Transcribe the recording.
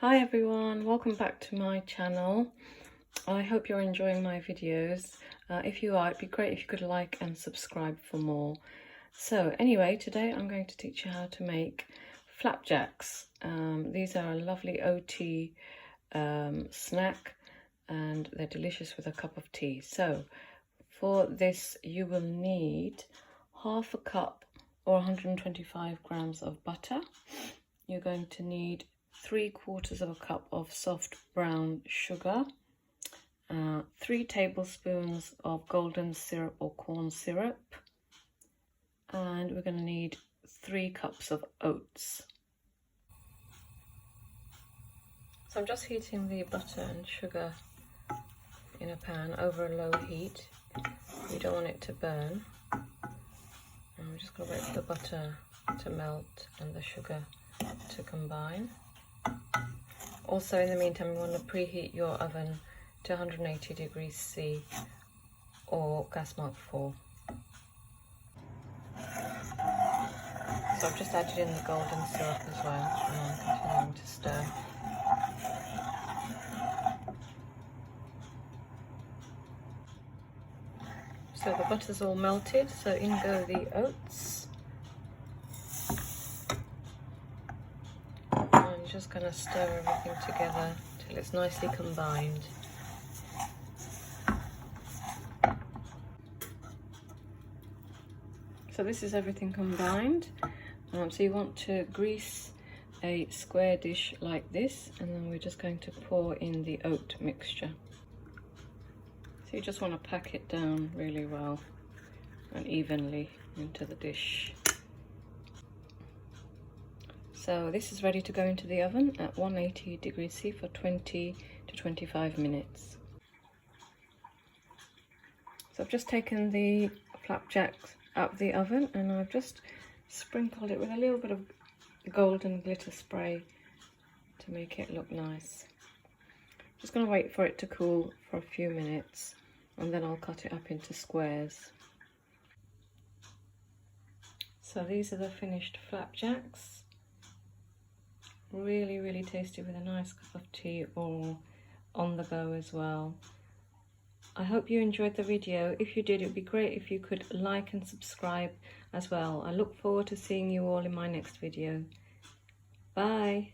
Hi everyone, welcome back to my channel. I hope you're enjoying my videos. If you are, it'd be great if you could like and subscribe for more. So anyway, today I'm going to teach you how to make flapjacks. These are a lovely OT snack and they're delicious with a cup of tea. So for this you will need half a cup or 125 grams of butter. You're going to need 3/4 of a cup of soft brown sugar, 3 tablespoons of golden syrup or corn syrup, and we're going to need 3 cups of oats. So I'm just heating the butter and sugar in a pan over a low heat. You don't want it to burn. I'm just going to wait for the butter to melt and the sugar to combine. Also, in the meantime, you want to preheat your oven to 180 degrees C or gas mark 4. So I've just added in the golden syrup as well, and I'm continuing to stir. So the butter's all melted, so in go the oats. And I'm just going to stir everything together till it's nicely combined. So this is everything combined. So you want to grease a square dish like this, and then we're just going to pour in the oat mixture. So you just want to pack it down really well and evenly into the dish. So this is ready to go into the oven at 180 degrees C for 20 to 25 minutes. So I've just taken the flapjacks out of the oven and I've just sprinkled it with a little bit of golden glitter spray to make it look nice. Just going to wait for it to cool for a few minutes and then I'll cut it up into squares. So these are the finished flapjacks. Really tasty with a nice cup of tea or on the go as well. I hope you enjoyed the video. If you did, it would be great if you could like and subscribe as well. I look forward to seeing you all in my next video. Bye.